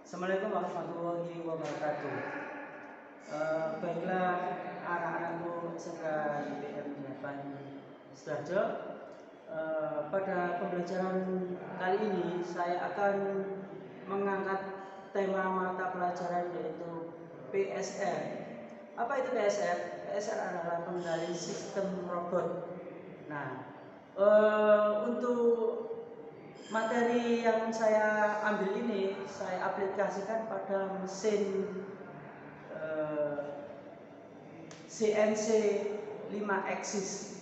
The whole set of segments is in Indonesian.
Assalamualaikum warahmatullahi wabarakatuh. Baiklah anak-anakku SMK IPM 8 Sidoarjo. Pada pembelajaran kali ini saya akan mengangkat tema mata pelajaran yaitu PSR. Apa itu PSR? PSR adalah pengendali sistem robot. Nah, untuk materi yang saya ambil ini saya aplikasikan pada mesin CNC 5 axis,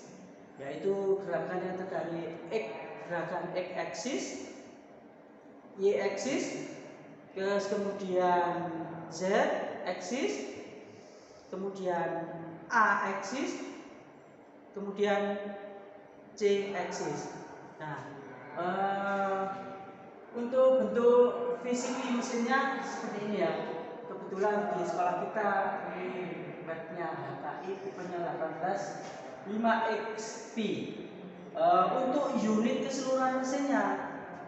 yaitu gerakannya terdiri gerakan X axis, Y axis, kemudian Z axis, kemudian A axis, kemudian C axis. Nah, untuk bentuk fisik mesinnya seperti ini ya. Kebetulan di sekolah kita ini webnya HKI tipenya 18 5XP. Untuk unit keseluruhan mesinnya,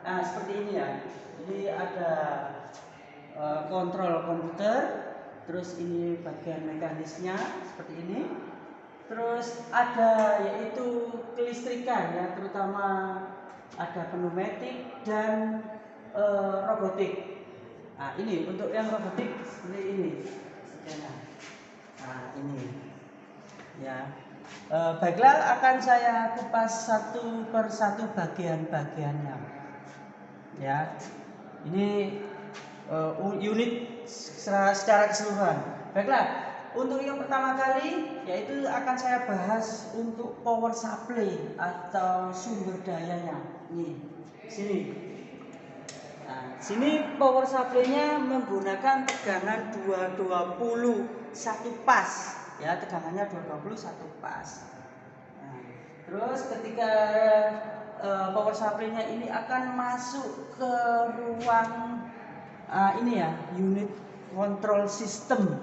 nah seperti ini ya. Ini ada kontrol komputer, terus ini bagian mekanisnya seperti ini. Terus ada yaitu kelistrikan ya, terutama ada pneumatik dan robotik. Nah, ini untuk yang robotik seperti ini. Nah, ini ya. Baiklah, akan saya kupas satu persatu bagian-bagiannya. Ya, ini unit secara keseluruhan. Baiklah, untuk yang pertama kali yaitu akan saya bahas untuk power supply atau sumber dayanya. Nih, sini. Nah, sini power supply-nya menggunakan tegangan 220 1 pas, ya, tegangannya 220 1 pas. Nah, terus ketika power supply-nya ini akan masuk ke ruang ini ya, unit control system.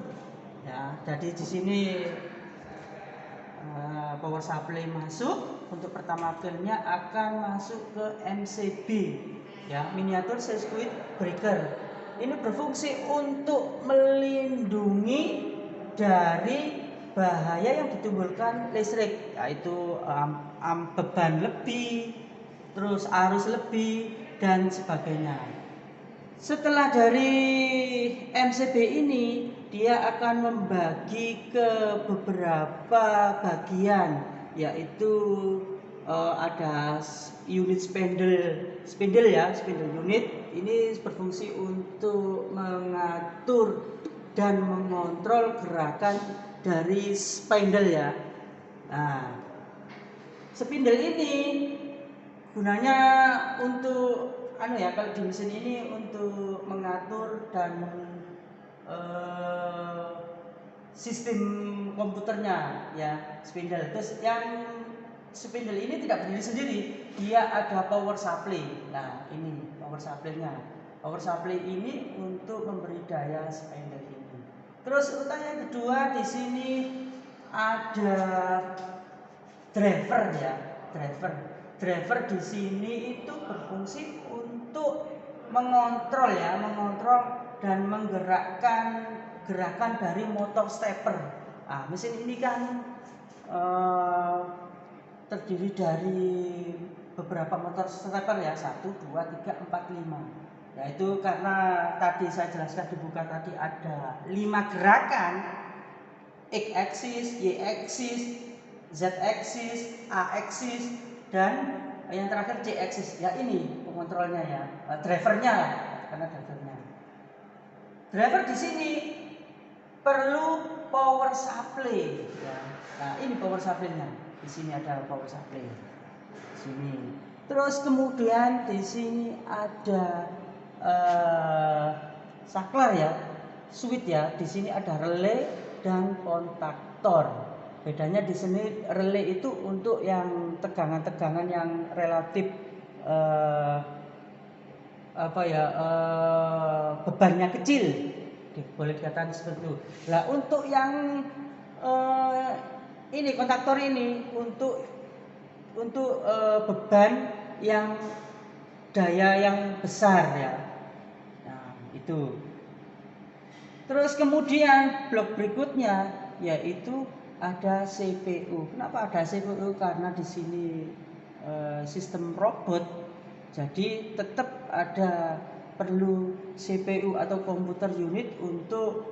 Ya, jadi di sini power supply masuk untuk pertama kalinya akan masuk ke MCB, ya, miniatur circuit breaker. Ini berfungsi untuk melindungi dari bahaya yang ditimbulkan listrik, yaitu beban lebih, terus arus lebih dan sebagainya. Setelah dari MCB ini, dia akan membagi ke beberapa bagian, yaitu ada unit spindle ya, spindle unit. Ini berfungsi untuk mengatur dan mengontrol gerakan dari spindle ya. Nah, spindle ini gunanya untuk kalau di mesin ini untuk mengatur dan sistem komputernya ya, spindle. Terus yang spindle ini tidak berdiri sendiri, dia ada power supply. Nah, ini power supply-nya. Power supply ini untuk memberi daya spindle ini. Terus urutan yang kedua di sini ada driver ya, driver di sini itu berfungsi untuk mengontrol dan menggerakkan gerakan dari motor stepper. Nah, mesin ini kan terdiri dari beberapa motor stepper ya, 1, 2, 3, 4, 5. Yaitu karena tadi saya jelaskan di buka tadi ada 5 gerakan, X axis, Y axis, Z axis, A axis, dan yang terakhir C axis. Ya, ini pengontrolnya ya, drivernya lah, karena drivernya. Driver di sini perlu power supply ya. Nah, ini power supply-nya. Di sini ada power supply. Di sini. Terus kemudian di sini ada saklar ya, switch ya. Di sini ada relay dan kontaktor. Bedanya di sini relay itu untuk yang tegangan-tegangan yang relatif bebannya kecil, boleh dikatakan seperti itu. Nah, untuk yang ini kontaktor ini untuk beban yang daya yang besar ya. Nah, itu. Terus kemudian blok berikutnya yaitu ada CPU. Kenapa ada CPU? Karena di sini sistem robot, jadi tetap ada perlu CPU atau komputer unit untuk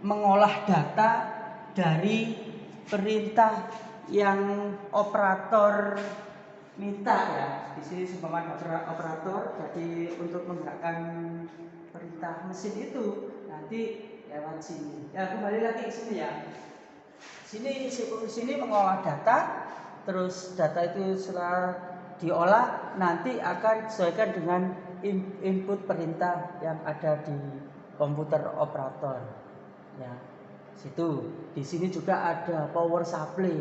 mengolah data dari perintah yang operator minta ya. Di sini seumpama operator, jadi untuk menggerakkan perintah mesin itu nanti lewat sini. Ya kembali lagi ke sini ya. Sini mengolah data, terus data itu setelah diolah nanti akan disesuaikan dengan input perintah yang ada di komputer operator. Ya, situ. Di sini juga ada power supply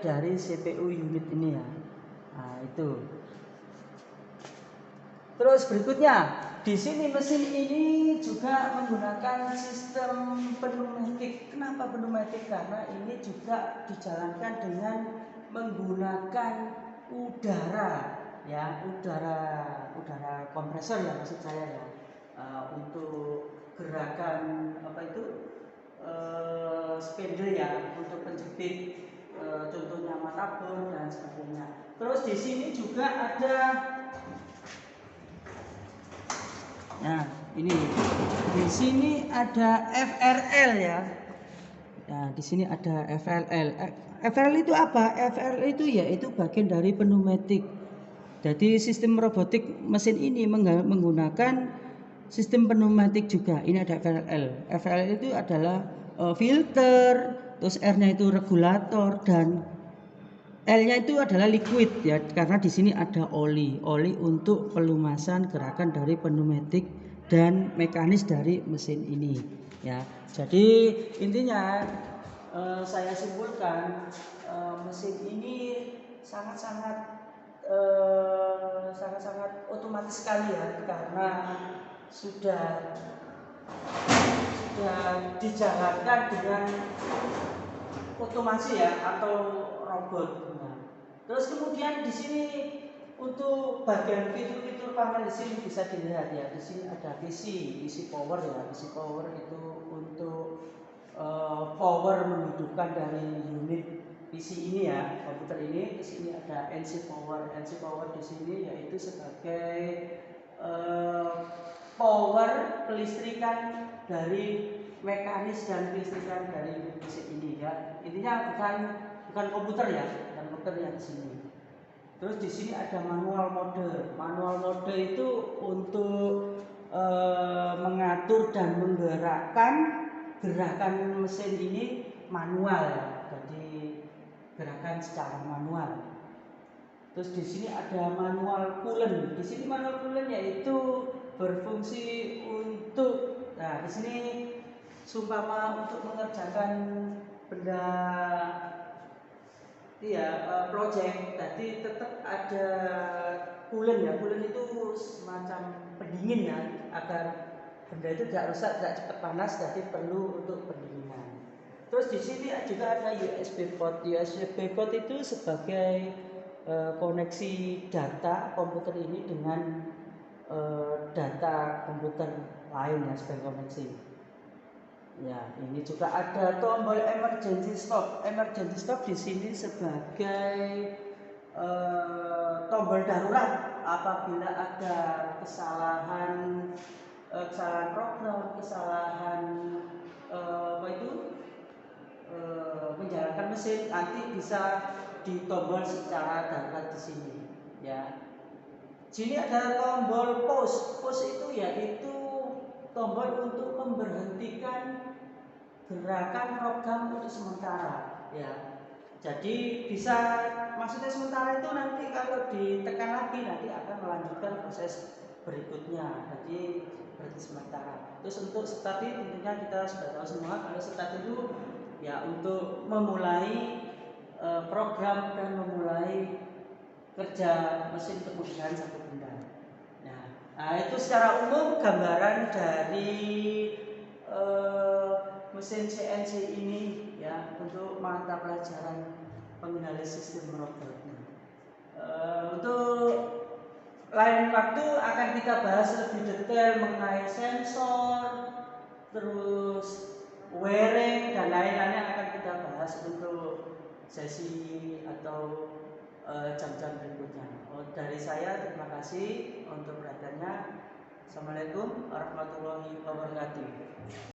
dari CPU unit ini ya. Nah, itu. Terus berikutnya, di sini mesin ini juga menggunakan sistem pneumatik. Kenapa pneumatik? Karena ini juga dijalankan dengan menggunakan udara, ya, udara kompresor ya maksud saya ya, untuk gerakan apa itu spindle ya, untuk penjepit, contohnya matabor dan sebagainya. Terus di sini juga ada. Nah, ini di sini ada FRL ya. Nah, di sini ada FRL. FRL itu apa? FRL itu yaitu bagian dari pneumatik. Jadi sistem robotik mesin ini menggunakan sistem pneumatik juga. Ini ada FRL. FRL itu adalah filter, terus R-nya itu regulator, dan L-nya itu adalah liquid ya, karena di sini ada oli untuk pelumasan gerakan dari pneumatik dan mekanis dari mesin ini ya. Jadi intinya saya simpulkan mesin ini sangat-sangat otomatis sekali ya, karena sudah dijalankan dengan otomasi ya atau robot. Terus kemudian di sini untuk bagian fitur-fitur panel di sini bisa dilihat ya. Di sini ada PC power ya. PC power itu untuk power menghidupkan dari unit PC ini ya, komputer ini. Di sini ada NC power. NC power di sini yaitu sebagai power kelistrikan dari mekanis dan kelistrikan dari unit PC ini ya. Intinya bukan komputer ya, bukan komputer yang di sini. Terus di sini ada manual mode. Manual mode itu untuk mengatur dan menggerakkan gerakan mesin ini manual ya. Jadi gerakan secara manual. Terus di sini ada manual coolant. Di sini manual coolant yaitu berfungsi untuk, nah di sini seumpama untuk mengerjakan benda project, tadi tetap ada coolant ya. Coolant itu semacam pendingin ya, agar benda itu tidak rusak, tidak cepat panas, jadi perlu untuk pendinginan. Terus di sini juga ada USB port. USB port itu sebagai koneksi data komputer ini dengan data komputer lain ya, sebagai koneksi. Ya, ini juga ada tombol emergency stop. Emergency stop di sini sebagai tombol darurat apabila ada kesalahan program, kesalahan menjalankan mesin, nanti bisa ditombol secara darurat di sini. Ya, sini ada tombol pause. Pause itu yaitu tombol untuk memberhentikan gerakan program untuk sementara ya. Jadi bisa, maksudnya sementara itu nanti kalau ditekan lagi nanti akan melanjutkan proses berikutnya. Jadi berarti sementara. Terus untuk start tentunya kita sudah tahu semua, kalau start itu ya untuk memulai program dan memulai kerja mesin kemudian satu benda. Nah, itu secara umum gambaran dari mesin CNC ini ya, untuk mata pelajaran pengendali sistem robot. Untuk lain waktu akan kita bahas lebih detail mengenai sensor, terus wiring dan lain-lainnya akan kita bahas untuk sesi atau jam-jam berikutnya. Dari saya terima kasih untuk perhatiannya. Assalamualaikum warahmatullahi wabarakatuh.